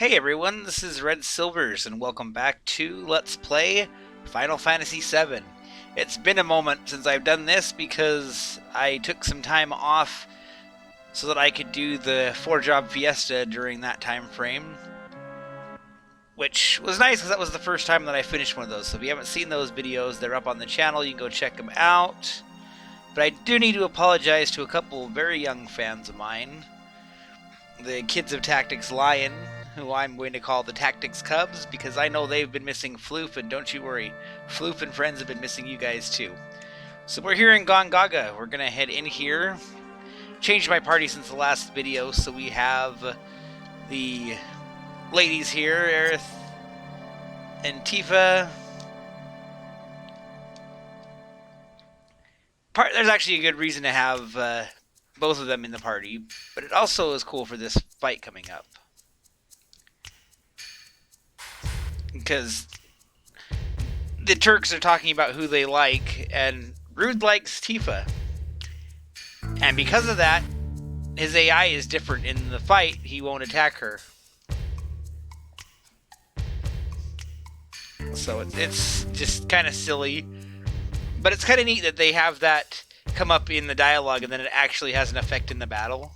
Hey everyone, this is Red Silvers, and welcome back to Let's Play Final Fantasy VII. It's been a moment since I've done this because I took some time off so that I could do the 4-job fiesta during that time frame, which was nice because that was the first time that I finished one of those. So if you haven't seen those videos, they're up on the channel, you can go check them out. But I do need to apologize to a couple very young fans of mine. The Kids of Tactics Lion, who I'm going to call the Tactics Cubs, because I know they've been missing Floof, and don't you worry, Floof and friends have been missing you guys too. So we're here in Gongaga. We're going to head in here. Changed my party since the last video, so we have the ladies here, Aerith and Tifa. There's actually a good reason to have both of them in the party, but it also is cool for this fight coming up. Because the Turks are talking about who they like, and Rude likes Tifa. And because of that, his AI is different. In the fight, he won't attack her. So it's just kind of silly. But it's kind of neat that they have that come up in the dialogue and then it actually has an effect in the battle.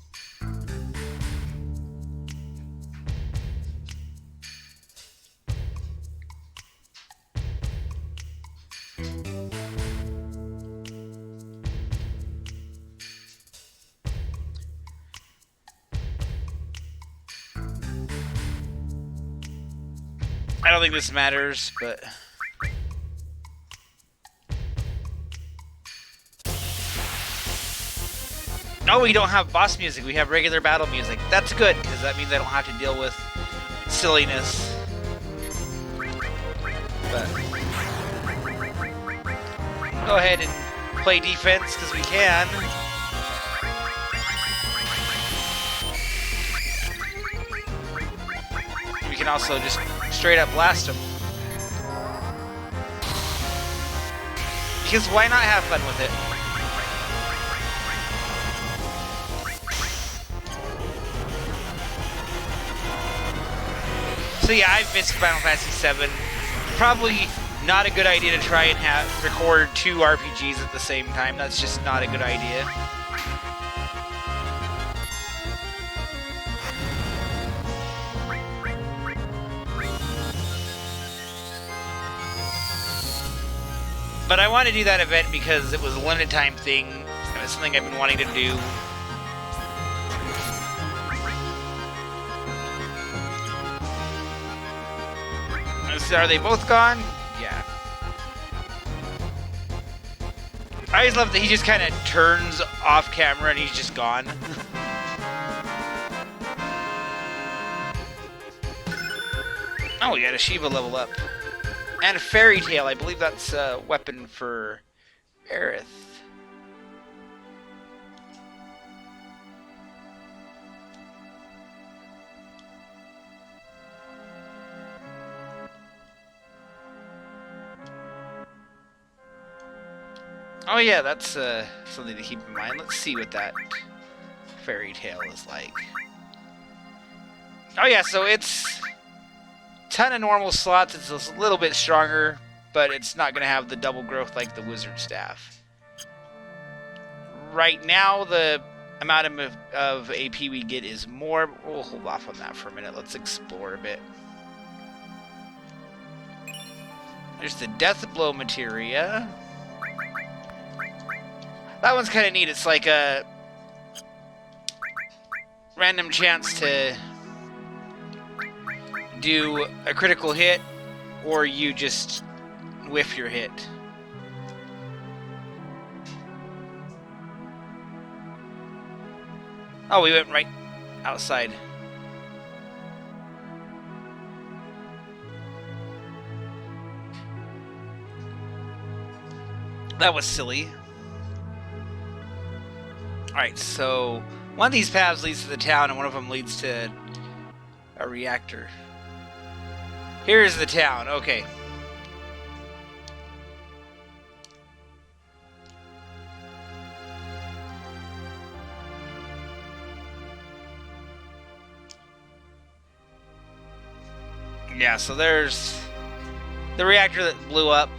I don't think this matters, but... Oh, we don't have boss music. We have regular battle music. That's good, because that means I don't have to deal with silliness. But go ahead and play defense, because we can. We can also just straight up blast them. Because why not have fun with it? So yeah, I've missed Final Fantasy VII. Probably not a good idea to try and record two RPGs at the same time. That's just not a good idea. But I want to do that event because it was a limited time thing, and it's something I've been wanting to do. Are they both gone? Yeah. I always love that he just kind of turns off camera and he's just gone. Oh, we got a Shiva level up. And a Fairy Tail. I believe that's a weapon for Aerith. Oh yeah, that's something to keep in mind. Let's see what that Fairy Tail is like. Oh yeah, so it's a ton of normal slots. It's a little bit stronger, but it's not going to have the double growth like the Wizard Staff. Right now, the amount of AP we get is more. We'll hold off on that for a minute. Let's explore a bit. There's the Death Blow Materia. That one's kind of neat. It's like a random chance to do a critical hit, or you just whiff your hit. Oh, we went right outside. That was silly. Alright, so one of these paths leads to the town and one of them leads to a reactor. Here's the town, okay. Yeah, so there's the reactor that blew up.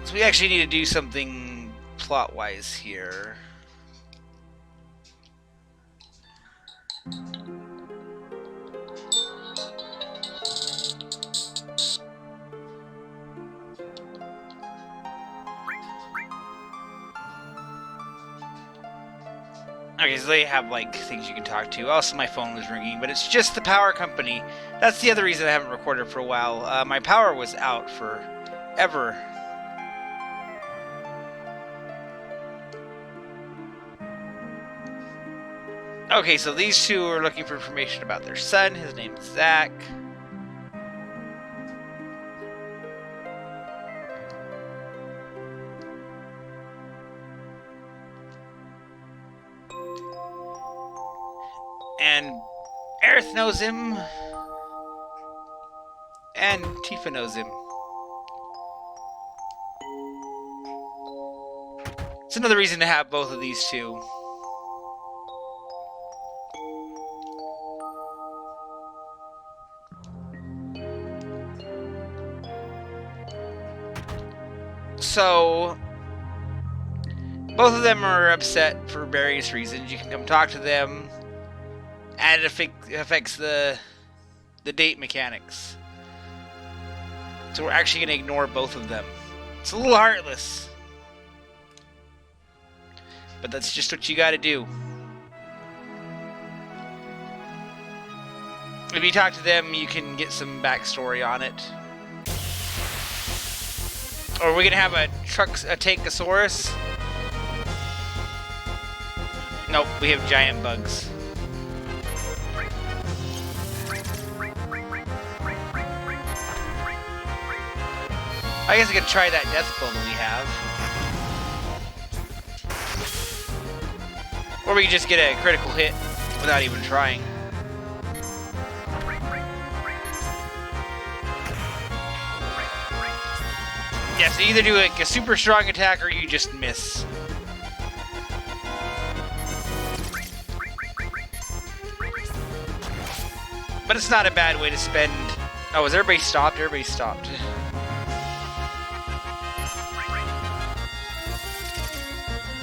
So we actually need to do something plot-wise here. Okay, so they have, like, things you can talk to. Also, my phone was ringing, but it's just the power company. That's the other reason I haven't recorded for a while. My power was out forever. Okay, so these two are looking for information about their son. His name's Zach. And Aerith knows him. And Tifa knows him. It's another reason to have both of these two. So, both of them are upset for various reasons. You can come talk to them, and it affects the date mechanics. So we're actually going to ignore both of them. It's a little heartless, but that's just what you got to do. If you talk to them, you can get some backstory on it. Or we're gonna have a Tankosaurus. Nope, we have giant bugs. I guess I could try that death spell that we have. Or we could just get a critical hit without even trying. Yeah, so either do like a super strong attack or you just miss. But it's not a bad way to spend... Oh, is everybody stopped? Everybody stopped.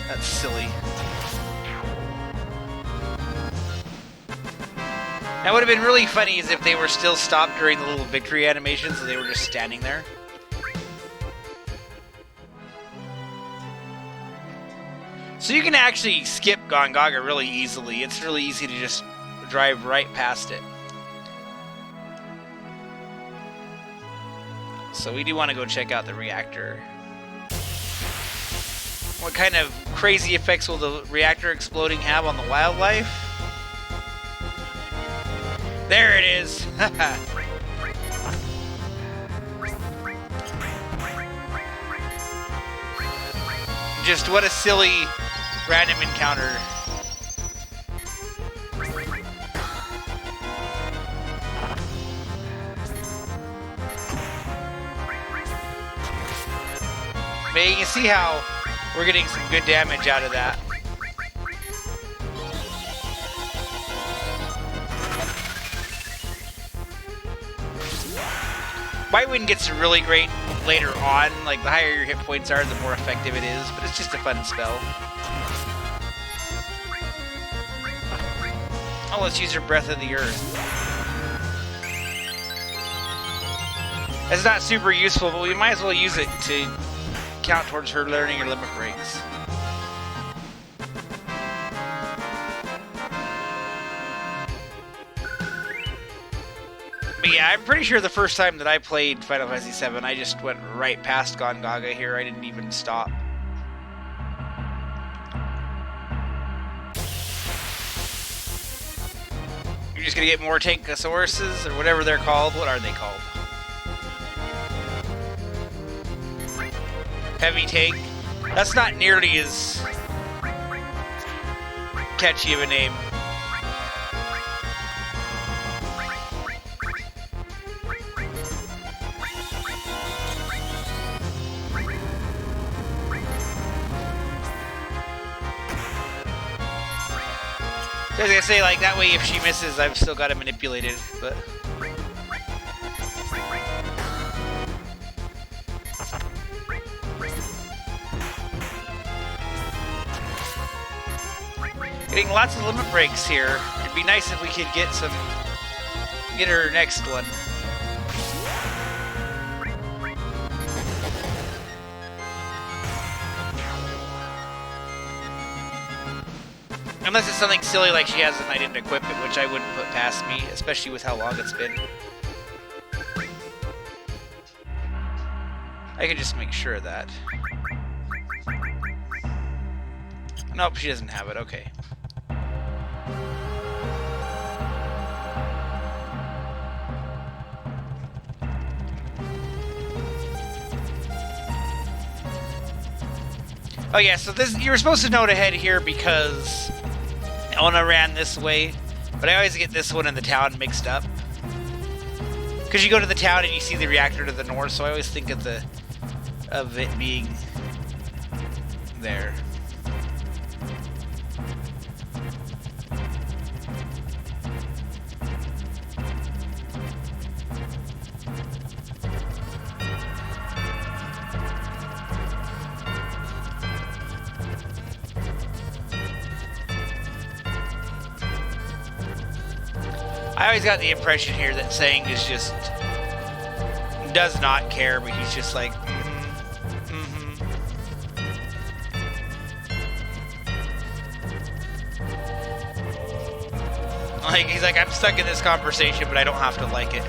That's silly. Now, what would have been really funny is if they were still stopped during the little victory animation, so they were just standing there. So you can actually skip Gongaga really easily. It's really easy to just drive right past it. So we do want to go check out the reactor. What kind of crazy effects will the reactor exploding have on the wildlife? There it is! Just what a silly random encounter. But you can see how we're getting some good damage out of that. White Wind gets really great later on. Like, the higher your hit points are, the more effective it is. But it's just a fun spell. Oh, let's use her Breath of the Earth. It's not super useful, but we might as well use it to count towards her learning her limit breaks. But yeah, I'm pretty sure the first time that I played Final Fantasy VII, I just went right past Gongaga here. I didn't even stop. You're just gonna get more Tankosauruses, or whatever they're called. What are they called? Heavy Tank. That's not nearly as catchy of a name. So I was gonna say, like, that way if she misses, I've still got it manipulated, but... Getting lots of limit breaks here. It'd be nice if we could get her next one. Unless it's something silly like she has and I didn't equip it, which I wouldn't put past me, especially with how long it's been. I can just make sure of that. Nope, she doesn't have it, okay. Oh yeah, so this, you were supposed to know to head here because Ona ran this way, but I always get this one and the town mixed up. Because you go to the town and you see the reactor to the north, so I always think of it being there. I always got the impression here that Sang is just does not care, but he's just like, Like, he's like, I'm stuck in this conversation, but I don't have to like it.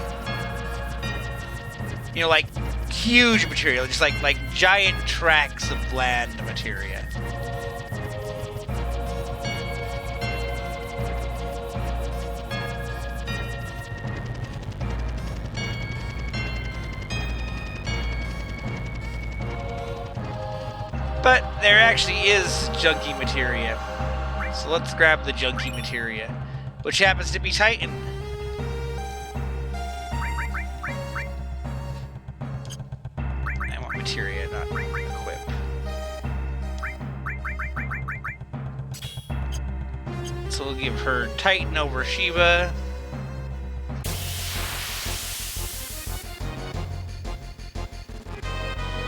You know, like, huge material, just like giant tracts of land materia. But there actually is junky materia. So let's grab the junky materia, which happens to be Titan. I want materia, not equip. So we'll give her Titan over Shiva.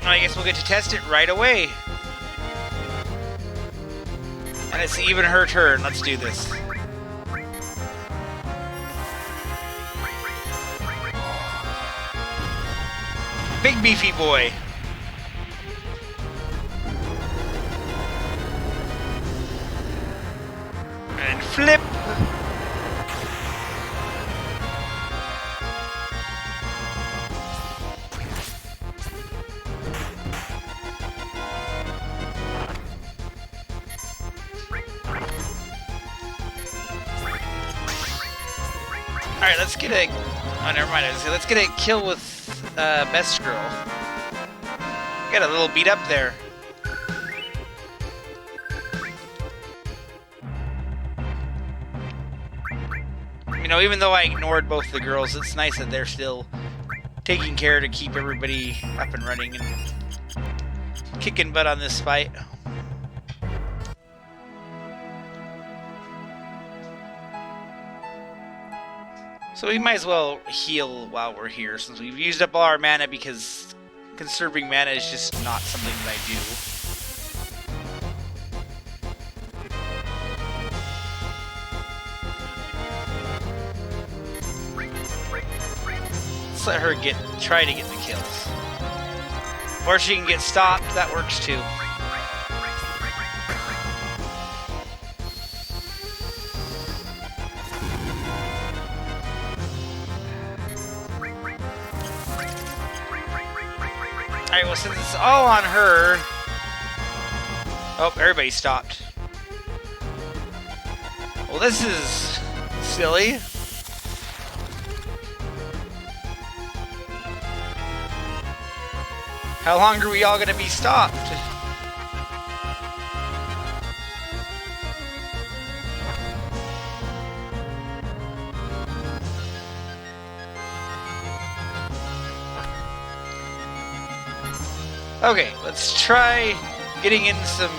I guess we'll get to test it right away. And it's even her turn. Let's do this. Big beefy boy. And flip. Alright, let's get a... Oh, never mind. Let's get a kill with Best Girl. Got a little beat up there. You know, even though I ignored both the girls, it's nice that they're still taking care to keep everybody up and running and kicking butt on this fight. So we might as well heal while we're here, since we've used up all our mana, because conserving mana is just not something that I do. Let's let her try to get the kills. Or she can get stopped, that works too. Alright, well, since it's all on her... Oh, everybody stopped. Well, this is silly. How long are we all going to be stopped? Okay, let's try getting in some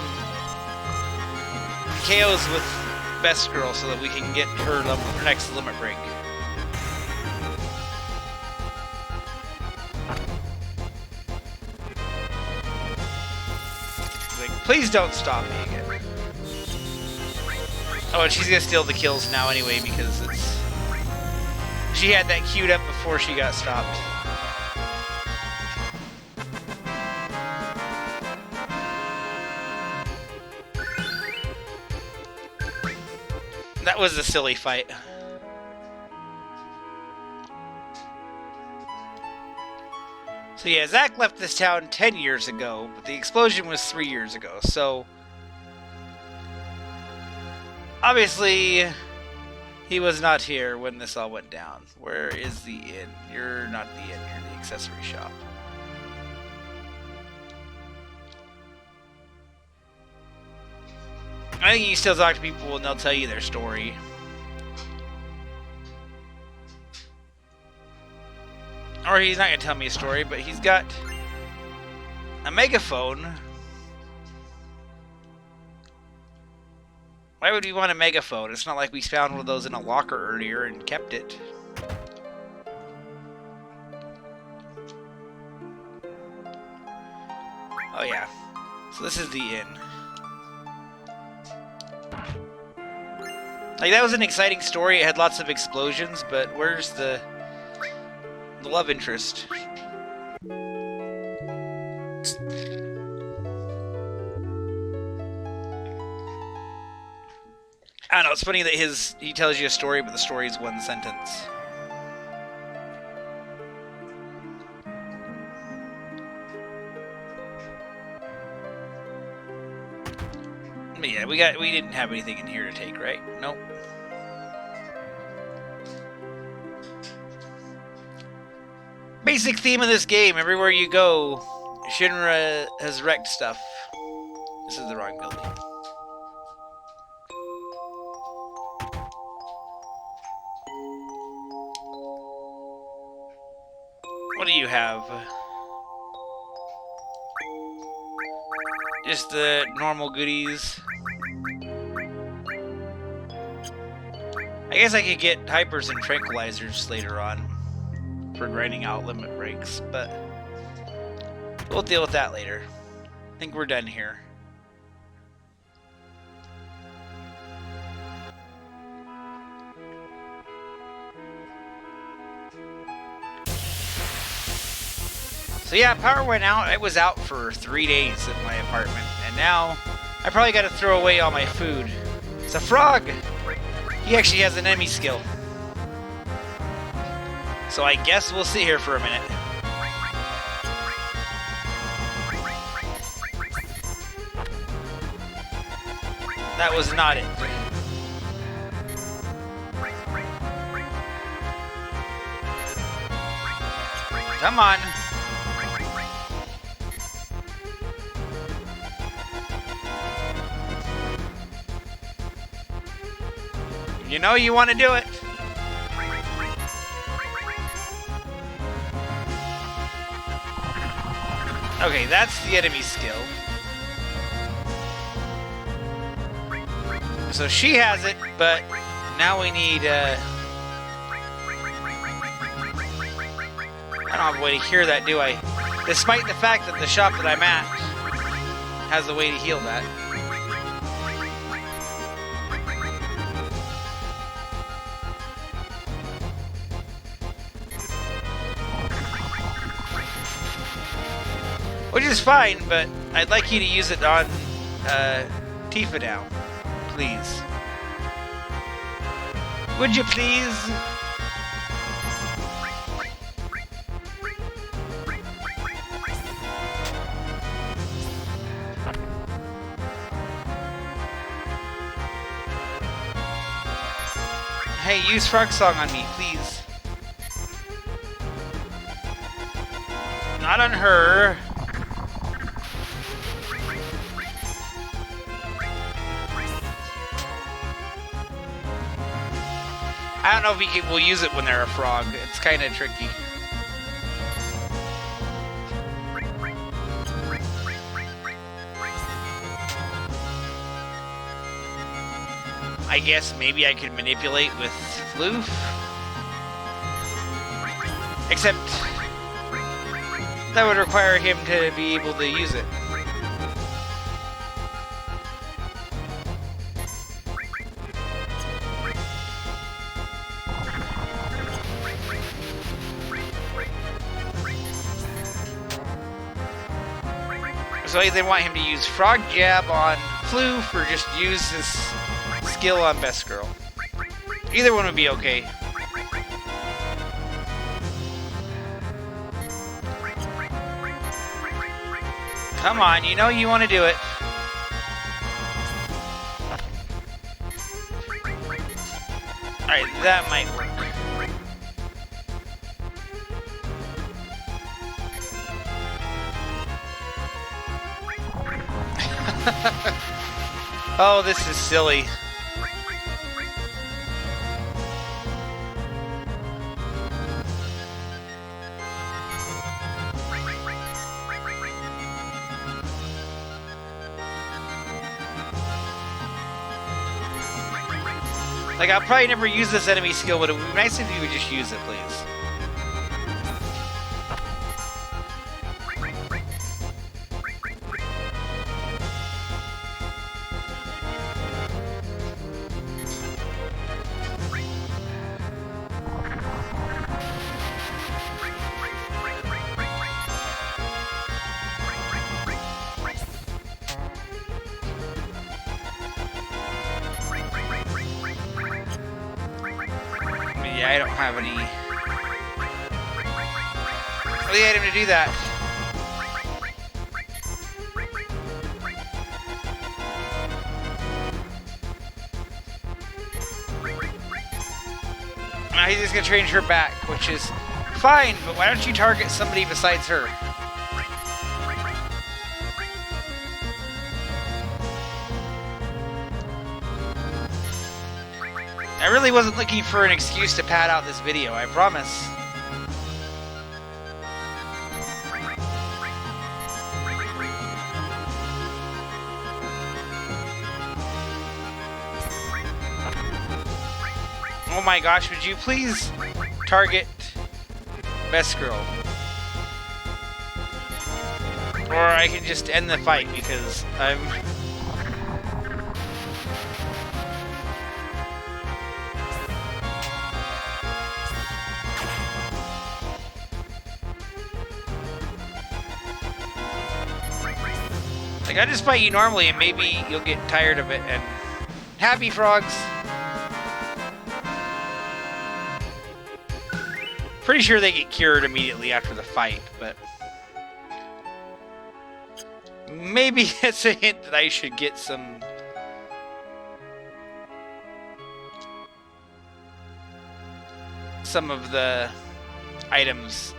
KOs with best girl so that we can get her next limit break. Like, please don't stop me again. Oh, and she's gonna steal the kills now anyway because she had that queued up before she got stopped. That was a silly fight. So yeah, Zach left this town 10 years ago, but the explosion was 3 years ago, so... Obviously, he was not here when this all went down. Where is the inn? You're not the inn, you're the accessory shop. I think you can still talk to people and they'll tell you their story. Or he's not going to tell me a story, but he's got a megaphone. Why would we want a megaphone? It's not like we found one of those in a locker earlier and kept it. Oh yeah. So this is the inn. Like, that was an exciting story. It had lots of explosions, but where's the love interest? I don't know, it's funny that he tells you a story, but the story is one sentence. But yeah, we didn't have anything in here to take, right? Nope. Basic theme of this game, everywhere you go, Shinra has wrecked stuff. This is the wrong building. What do you have? Just the normal goodies. I guess I could get hypers and tranquilizers later on for grinding out limit breaks, but we'll deal with that later. I think we're done here. So yeah, power went out. I was out for 3 days at my apartment, and now I probably got to throw away all my food. It's a frog! He actually has an enemy skill. So I guess we'll sit here for a minute. That was not it. Come on. You know you want to do it. Okay, that's the enemy skill. So she has it, but now we need, I don't have a way to hear that, do I? Despite the fact that the shop that I'm at has a way to heal that. Which is fine, but I'd like you to use it on Tifa now. Please. Would you please? Hey, use Frog Song on me, please. Not on her. I don't know if we'll use it when they're a frog. It's kind of tricky. I guess maybe I could manipulate with Floof. Except that would require him to be able to use it. So I either want him to use Frog Jab on Floof or just use his skill on Best Girl. Either one would be okay. Come on, you know you want to do it. Alright, that might work. Oh, this is silly. Like, I'll probably never use this enemy skill, but it would be nice if you would just use it, please. Yeah, I don't have any item to do that. Now he's just gonna change her back, which is fine, but why don't you target somebody besides her? I really wasn't looking for an excuse to pad out this video, I promise. Oh my gosh, would you please target Best Girl? Or I can just end the fight because I'm... Like, I just fight you normally and maybe you'll get tired of it and... Happy frogs! Pretty sure they get cured immediately after the fight, but... Maybe it's a hint that I should get some... some of the items.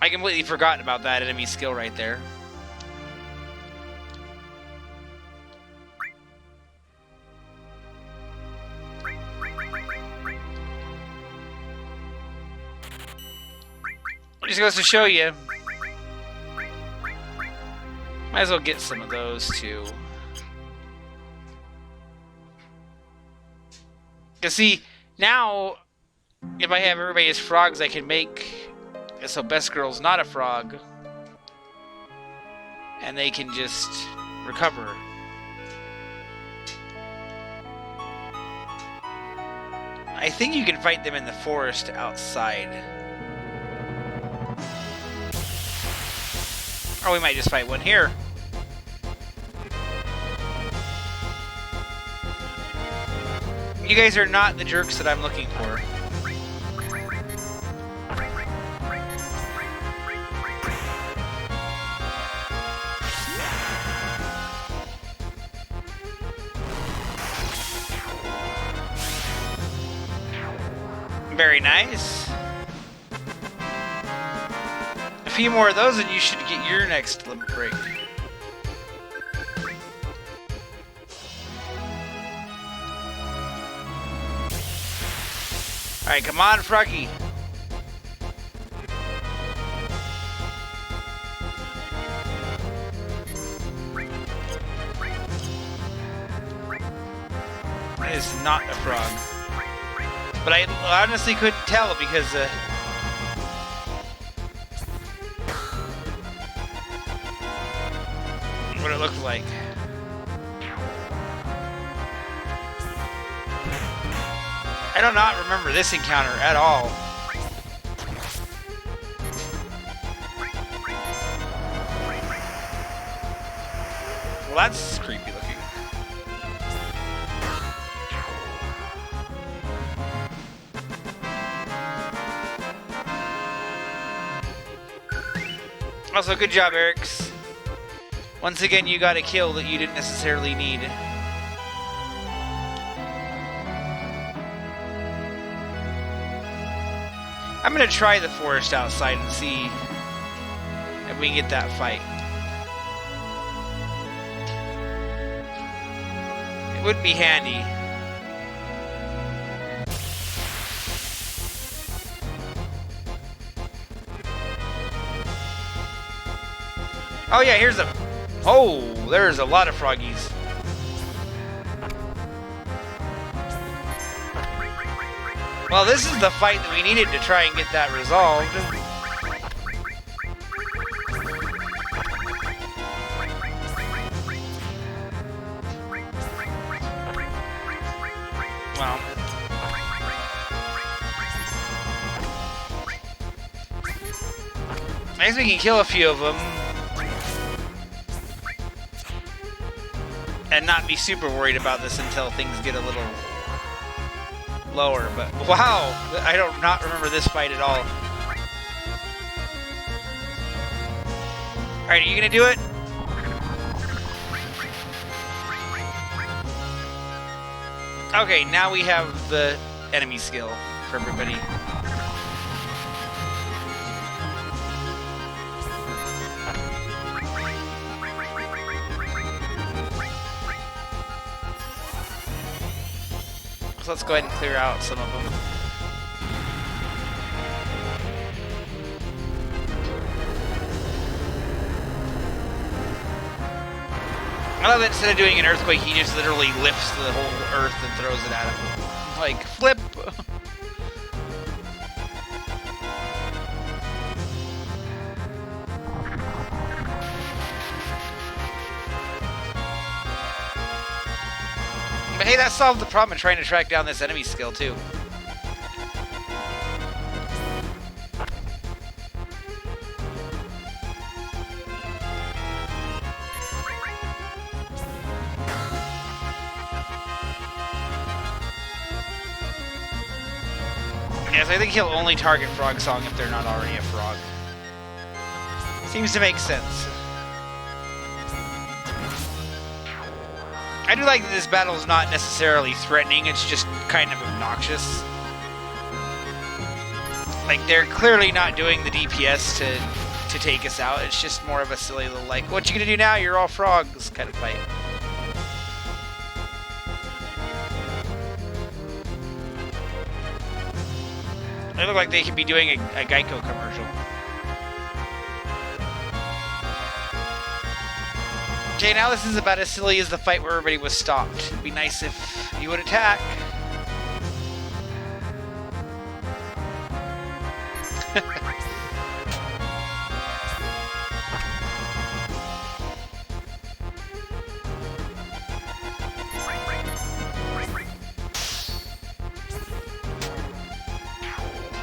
I completely forgot about that enemy skill right there. It just goes to show you. Might as well get some of those too. Cause see, now if I have everybody as frogs, I can make so Best Girl's not a frog, and they can just recover. I think you can fight them in the forest outside. Or we might just fight one here. You guys are not the jerks that I'm looking for. Very nice. A few more of those and you should get your next limit break. Alright, come on, Froggy. is not a frog. But I honestly couldn't tell because what it looked like. I do not remember this encounter at all. Well, that's creepy looking. Also, good job, Eric's. Once again, you got a kill that you didn't necessarily need. I'm gonna try the forest outside and see if we can get that fight. It would be handy. Oh yeah, here's a... Oh, there's a lot of froggies. Well, this is the fight that we needed to try and get that resolved. Well... I guess we can kill a few of them. And not be super worried about this until things get a little lower, but wow, I don't not remember this fight at all. Alright, are you gonna do it? Okay, now we have the enemy skill for everybody. So let's go ahead and clear out some of them. I love that instead of doing an earthquake, he just literally lifts the whole earth and throws it at him. Like, flip! But hey, that solved the problem of trying to track down this enemy skill, too. Yes, I think he'll only target Frog Song if they're not already a frog. Seems to make sense. I do like that this battle is not necessarily threatening, it's just kind of obnoxious. Like, they're clearly not doing the DPS to take us out, it's just more of a silly little, like, what you gonna do now? You're all frogs kind of fight. They look like they could be doing a Geico commercial. Okay, now this is about as silly as the fight where everybody was stopped. It'd be nice if you would attack.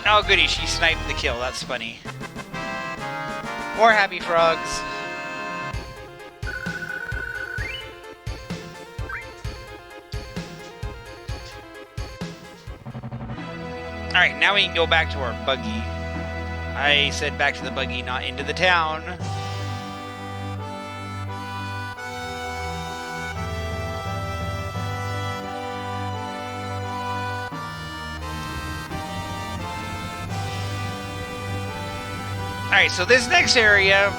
Oh goody, she sniped the kill, that's funny. More happy frogs. Alright, now we can go back to our buggy. I said back to the buggy, not into the town. Alright, so this next area,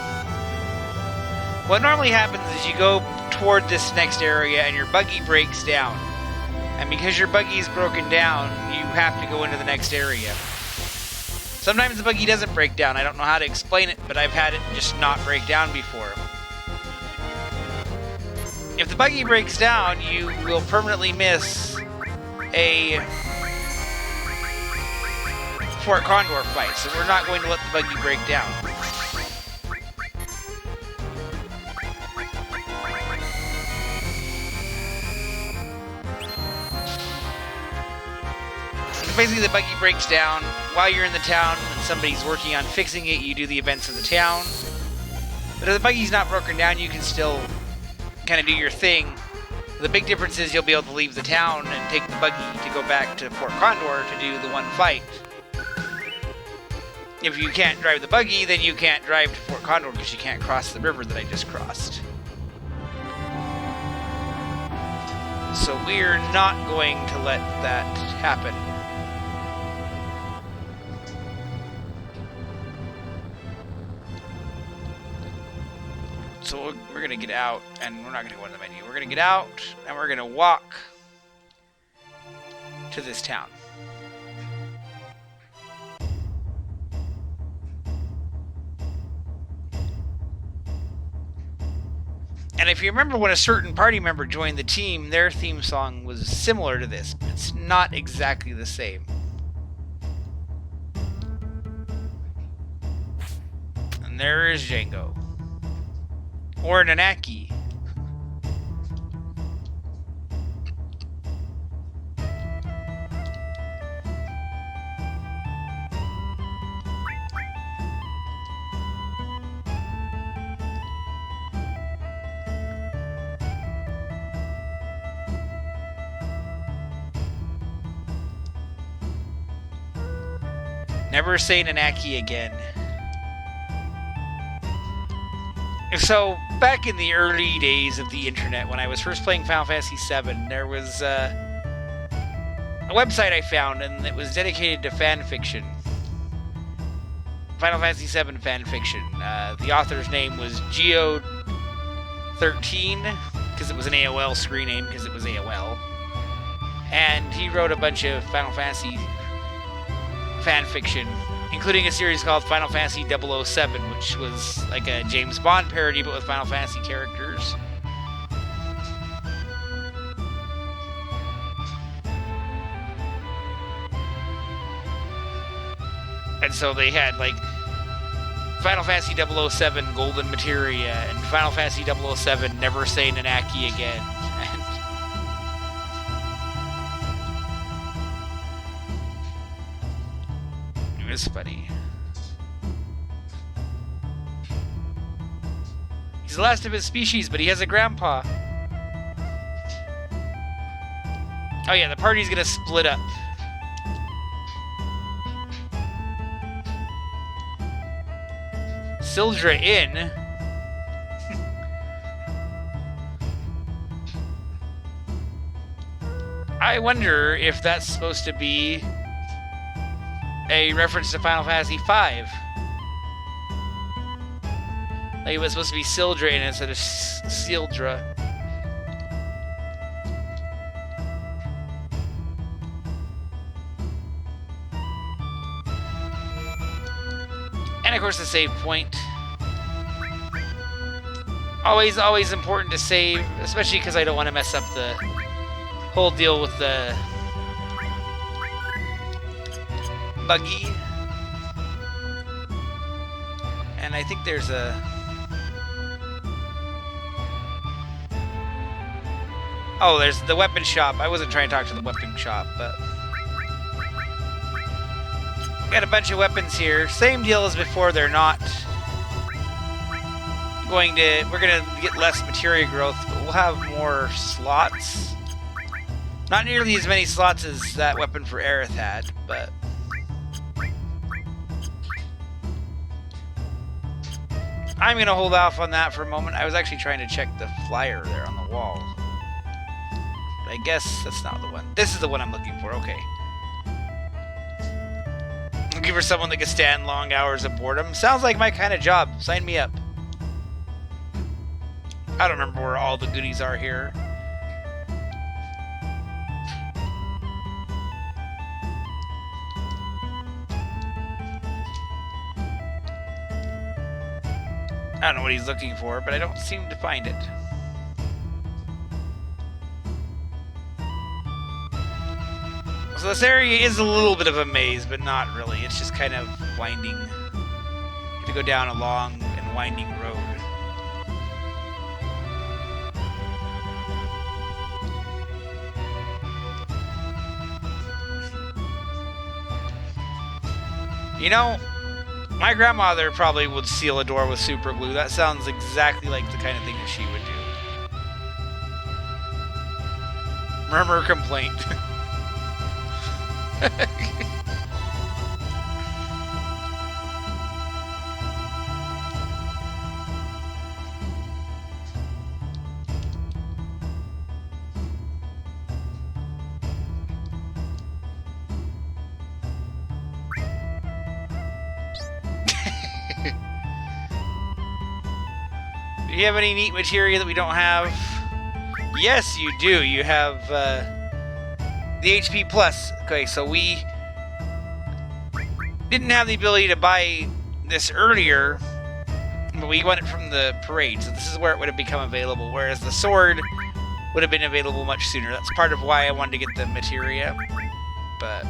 what normally happens is you go toward this next area and your buggy breaks down. And because your buggy is broken down, you have to go into the next area. Sometimes the buggy doesn't break down. I don't know how to explain it, but I've had it just not break down before. If the buggy breaks down, you will permanently miss a Fort Condor fight, so we're not going to let the buggy break down. Basically, the buggy breaks down while you're in the town and somebody's working on fixing it. You do the events of the town. But if the buggy's not broken down, you can still kind of do your thing. The big difference is you'll be able to leave the town and take the buggy to go back to Fort Condor to do the one fight. If you can't drive the buggy, then you can't drive to Fort Condor because you can't cross the river that I just crossed. So we're not going to let that happen. So we're going to get out, and we're not going to go in the menu. We're going to get out, and we're going to walk to this town. And if you remember when a certain party member joined the team, their theme song was similar to this, but it's not exactly the same. And there is Django. Or Nanaki. Never say Nanaki again. So, back in the early days of the internet, when I was first playing Final Fantasy VII, there was a website I found, and it was dedicated to fanfiction. Final Fantasy VII fanfiction. The author's name was Geo13, because it was an AOL screen name, because it was AOL. And he wrote a bunch of Final Fantasy fanfiction, including a series called Final Fantasy VII, which was like a James Bond parody, but with Final Fantasy characters. And so they had like Final Fantasy 007 Golden Materia and Final Fantasy 007 Never Say Nanaki Again. It was funny. He's the last of his species, but he has a grandpa. Oh yeah, the party's gonna split up. Sildra Inn. I wonder if that's supposed to be a reference to Final Fantasy V. Like it was supposed to be Sildra Inn instead of Sildra. And of course the save point. Always important to save, especially because I don't want to mess up the whole deal with the buggy. And I think there's a... Oh, there's the weapon shop. I wasn't trying to talk to the weapon shop, but... Got a bunch of weapons here. Same deal as before, they're not going to... We're going to get less materia growth, but we'll have more slots. Not nearly as many slots as that weapon for Aerith had, but... I'm going to hold off on that for a moment. I was actually trying to check the flyer there on the wall. But I guess that's not the one. This is the one I'm looking for, okay. Looking for someone that can stand long hours of boredom. Sounds like my kind of job. Sign me up. I don't remember where all the goodies are here. I don't know what he's looking for, but I don't seem to find it. So this area is a little bit of a maze, but not really. It's just kind of winding. You have to go down a long and winding road. You know, my grandmother probably would seal a door with super glue. That sounds exactly like the kind of thing that she would do. Murmur complaint. Do you have any neat materia that we don't have? Yes, you do. You have the HP plus. Okay, so we didn't have the ability to buy this earlier, but we won it from the parade, so this is where it would have become available, whereas the sword would have been available much sooner. That's part of why I wanted to get the materia, but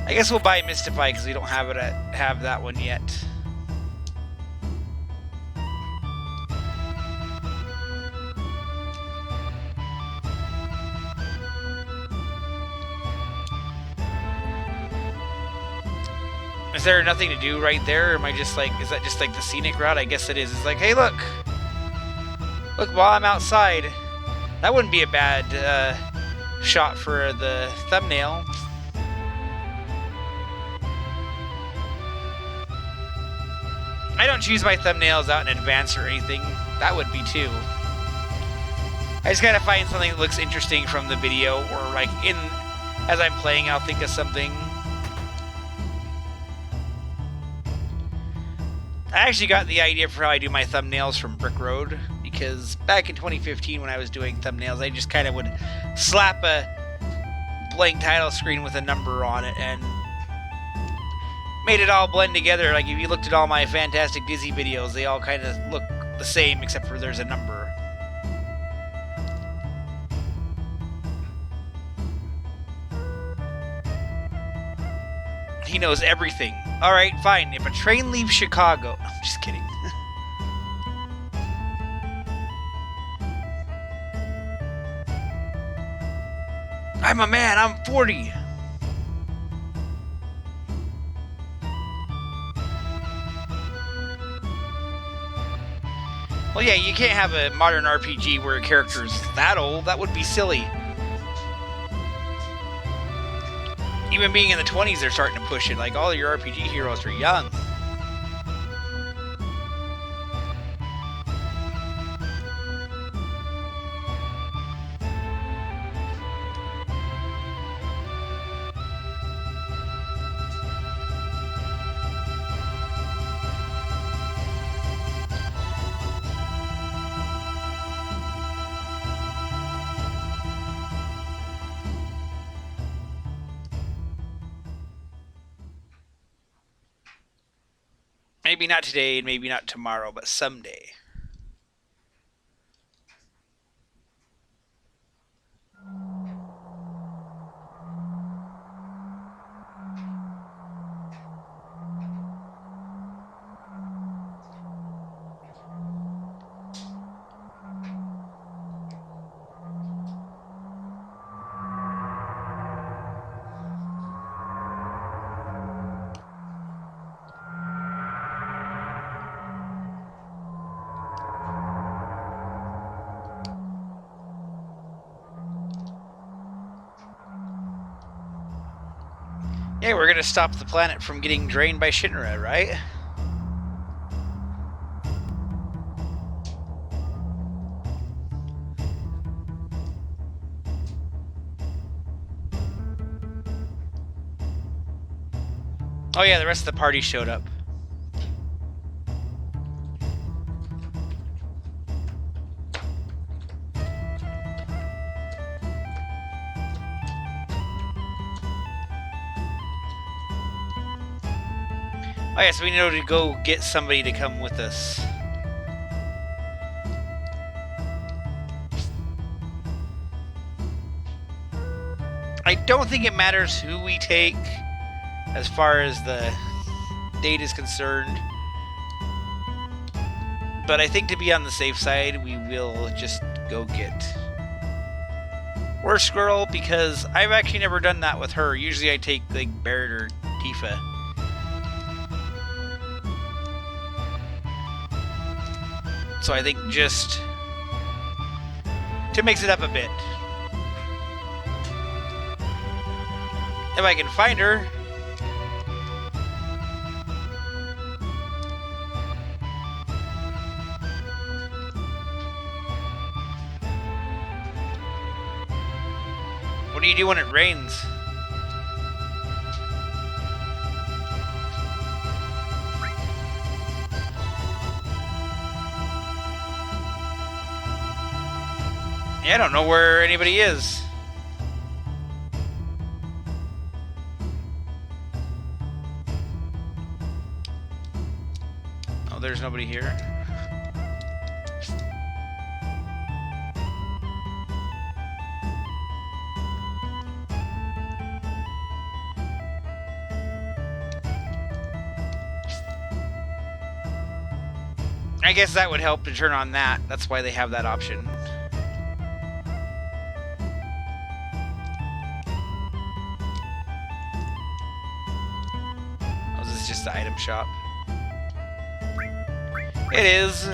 I guess we'll buy Mystify because we don't have that one yet. Is there nothing to do right there, or am I just like, is that just like the scenic route? I guess it is. It's like, hey, look while I'm outside. That wouldn't be a bad shot for the thumbnail. I don't choose my thumbnails out in advance or anything. That would be too. I just gotta find something that looks interesting from the video, or like as I'm playing, I'll think of something. I actually got the idea for how I do my thumbnails from Brick Road, because back in 2015 when I was doing thumbnails, I just kind of would slap a blank title screen with a number on it and made it all blend together. Like if you looked at all my Fantastic Dizzy videos, they all kind of look the same except for there's a number. He knows everything. Alright, fine. If a train leaves Chicago... No, I'm just kidding. I'm a man. I'm 40. Well, yeah, you can't have a modern RPG where a character is that old. That would be silly. Even being in the 20s, they're starting to push it. Like, all your RPG heroes are young. Maybe not today, and maybe not tomorrow, but someday. Yeah, we're gonna stop the planet from getting drained by Shinra, right? Oh yeah, the rest of the party showed up. Oh yeah, so we need to go get somebody to come with us. I don't think it matters who we take as far as the date is concerned. But I think to be on the safe side, we will just go get Worst Girl, because I've actually never done that with her. Usually I take like Barrett or Tifa. So I think just to mix it up a bit. If I can find her. What do you do when it rains? Yeah, I don't know where anybody is. Oh, there's nobody here. I guess that would help to turn on that. That's why they have that option. Oh, is this just the item shop? It is.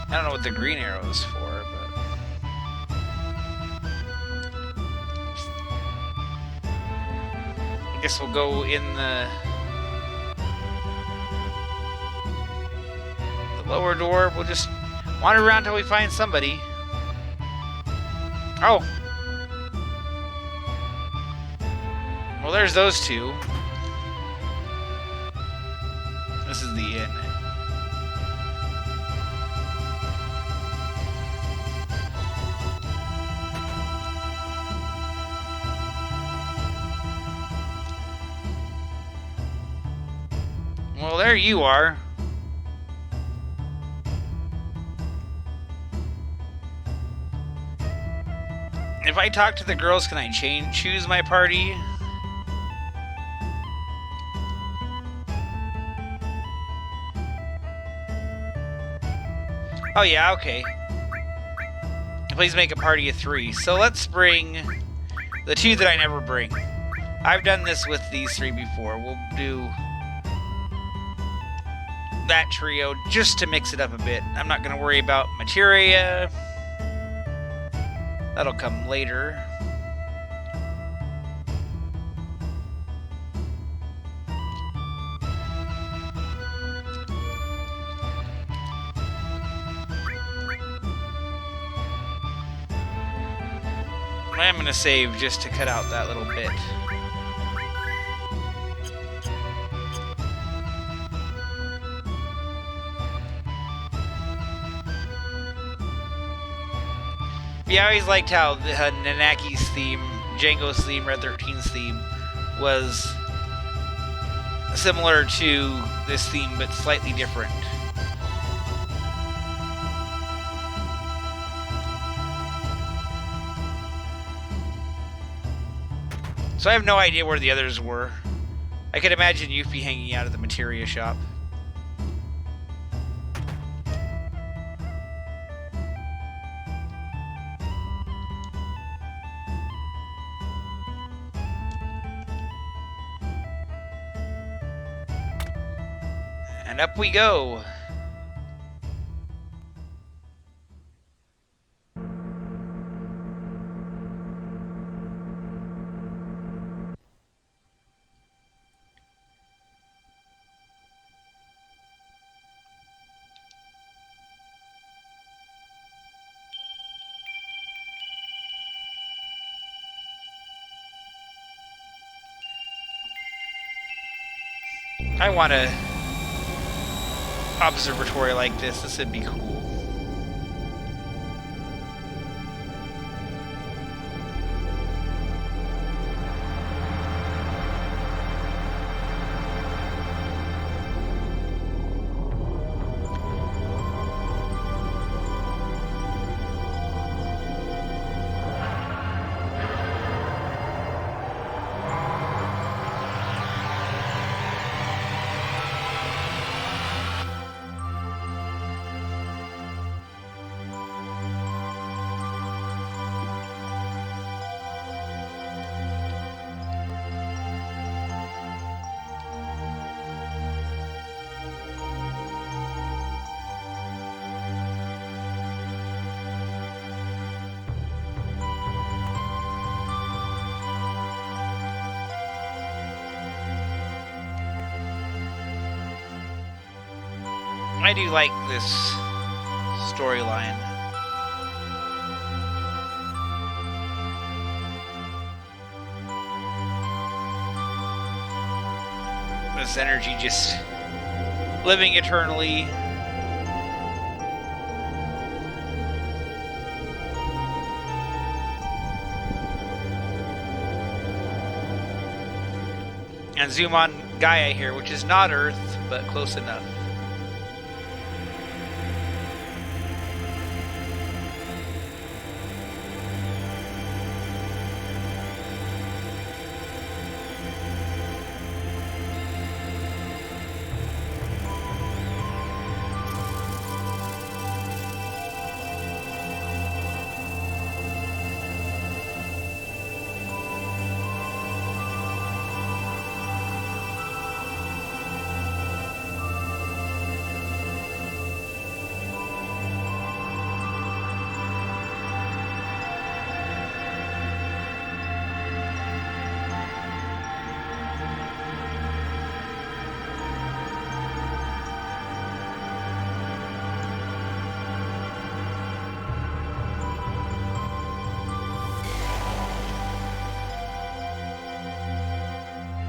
I don't know what the green arrow is for, but... I guess we'll go in the lower door. We'll just wander around till we find somebody. Oh! Well, there's those two. This is the inn. Well, there you are. If I talk to the girls, can I choose my party? Oh yeah, okay. Please make a party of 3. So let's bring the 2 that I never bring. I've done this with these 3 before. We'll do that trio just to mix it up a bit. I'm not going to worry about Materia. That'll come later. I'm going to save just to cut out that little bit. Yeah, I always liked how Nanaki's theme, Django's theme, Red 13's theme was similar to this theme, but slightly different. So I have no idea where the others were. I could imagine Yuffie hanging out at the Materia shop. And up we go. I want a observatory like this. This would be cool. I do like this storyline. This energy just living eternally. And zoom on Gaia here, which is not Earth, but close enough.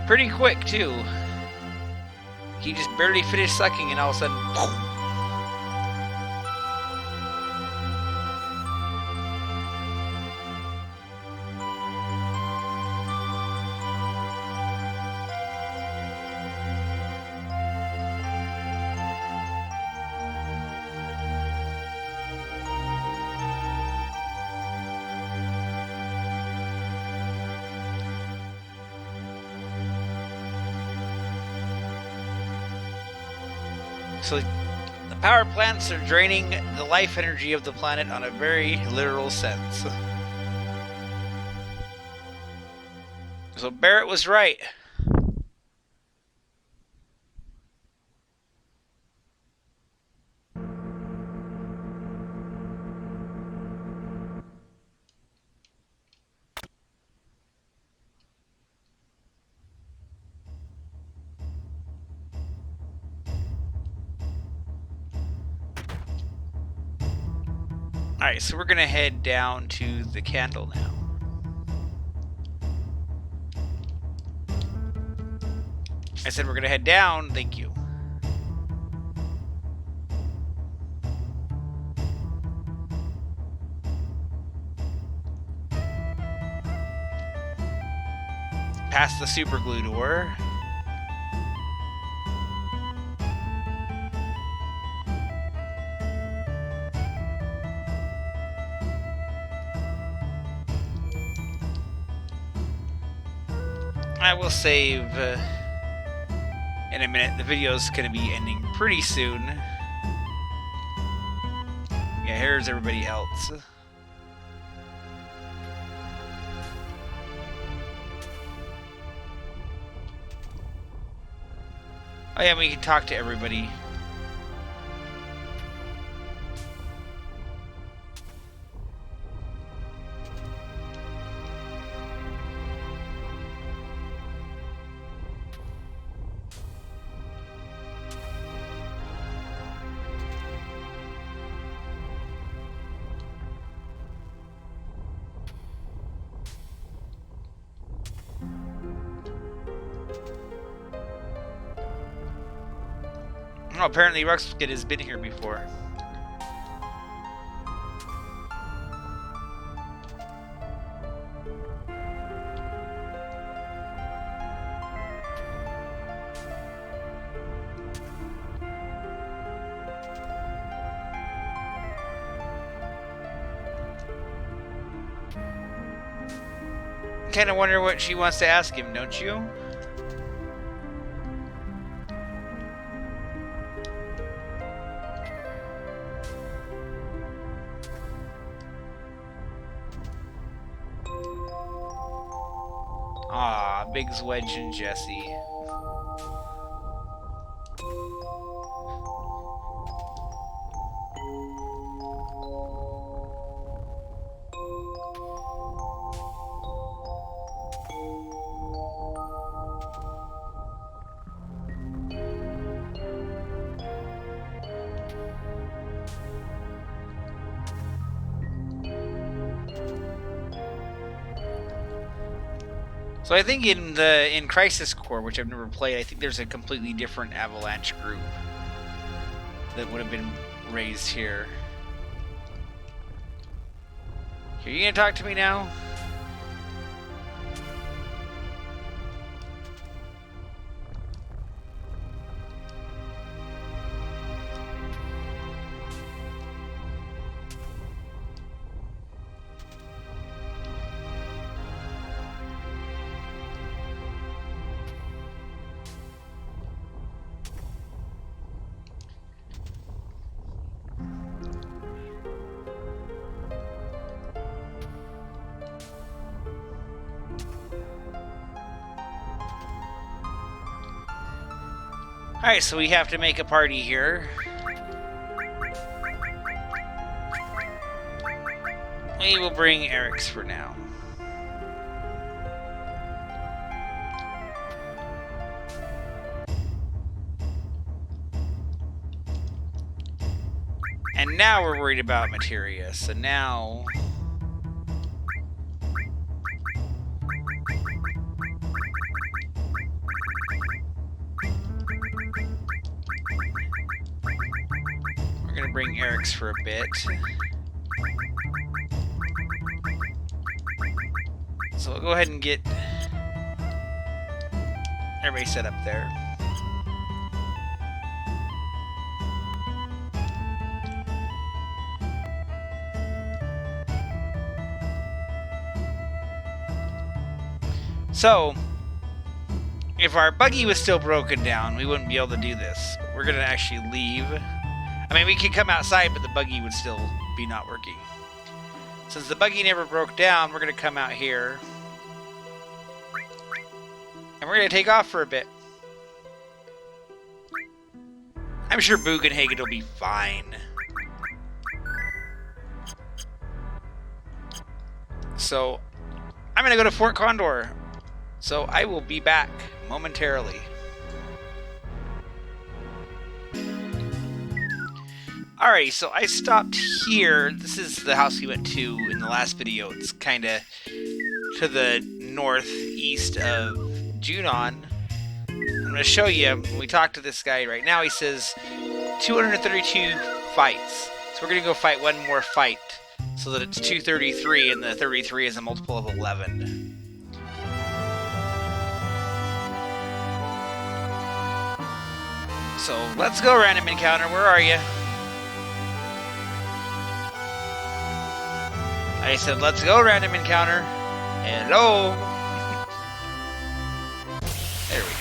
Pretty quick, too. He just barely finished sucking and all of a sudden, boom. So the power plants are draining the life energy of the planet on a very literal sense. So Barrett was right. Alright, so we're going to head down to the candle now. I said we're going to head down, thank you. Past the super glue door. I will save in a minute. The video's going to be ending pretty soon. Yeah, here's everybody else. Oh yeah, we can talk to everybody. Oh, apparently Ruxkit has been here before. Kind of wonder what she wants to ask him, don't you? Ah, Biggs, Wedge, and Jesse. So I think in Crisis Core, which I've never played, I think there's a completely different Avalanche group that would have been raised here. Are you gonna talk to me now? Alright, so we have to make a party here. We will bring Eric's for now. And now we're worried about Materia, so now... we're gonna bring Eric's for a bit. So we'll go ahead and get everybody set up there. So, if our buggy was still broken down, we wouldn't be able to do this. We're gonna actually leave. I mean, we could come outside, but the buggy would still be not working. Since the buggy never broke down, we're gonna come out here. And we're gonna take off for a bit. I'm sure Bugenhagen will be fine. So, I'm gonna go to Fort Condor. So I will be back momentarily. Alrighty, so I stopped here. This is the house we went to in the last video. It's kind of to the northeast of Junon. I'm going to show you. When we talk to this guy right now, he says 232 fights. So we're going to go fight one more fight so that it's 233, and the 33 is a multiple of 11. So let's go random encounter. Where are you? I said, let's go random encounter. Hello. There we go.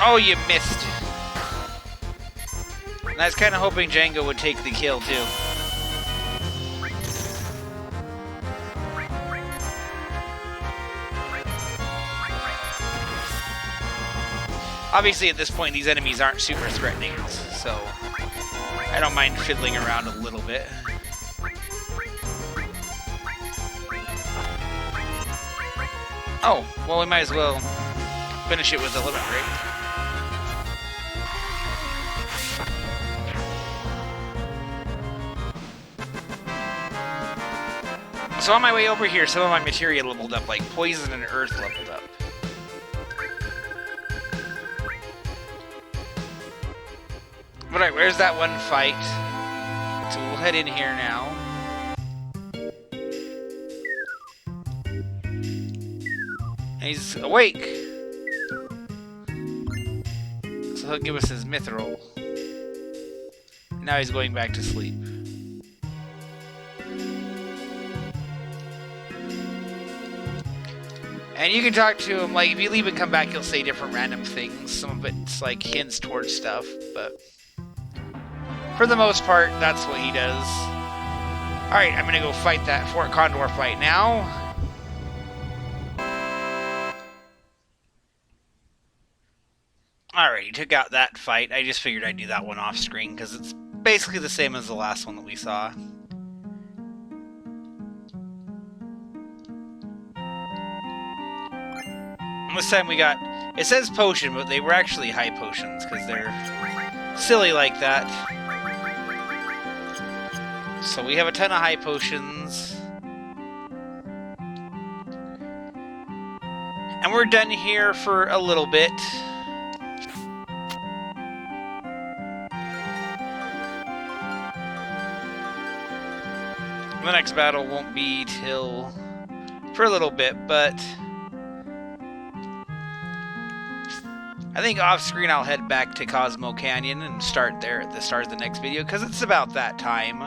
Oh, you missed. And I was kind of hoping Django would take the kill, too. Obviously, at this point, these enemies aren't super threatening, so I don't mind fiddling around a little bit. Oh, well, we might as well finish it with a limit break. So on my way over here, some of my materia leveled up, like poison and earth leveled up. Alright, where's that one fight? So we'll head in here now. And he's awake! So he'll give us his mithril. Now he's going back to sleep. And you can talk to him, like, if you leave and come back, he'll say different random things. Some of it's, like, hints towards stuff, but for the most part, that's what he does. Alright, I'm gonna go fight that Fort Condor fight now. Alright, he took out that fight. I just figured I'd do that one off screen, because it's basically the same as the last one that we saw. This time we got, it says potion, but they were actually high potions, because they're silly like that. So we have a ton of high potions. And we're done here for a little bit. The next battle won't be till for a little bit, but I think off screen I'll head back to Cosmo Canyon and start there at the start of the next video, because it's about that time.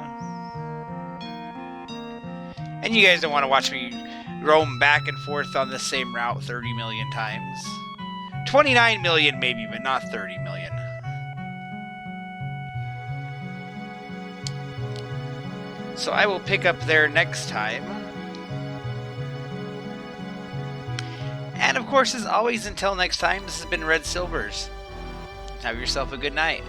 And you guys don't want to watch me roam back and forth on the same route 30 million times. 29 million maybe, but not 30 million. So I will pick up there next time. And of course, as always, until next time, this has been Red Silvers. Have yourself a good night.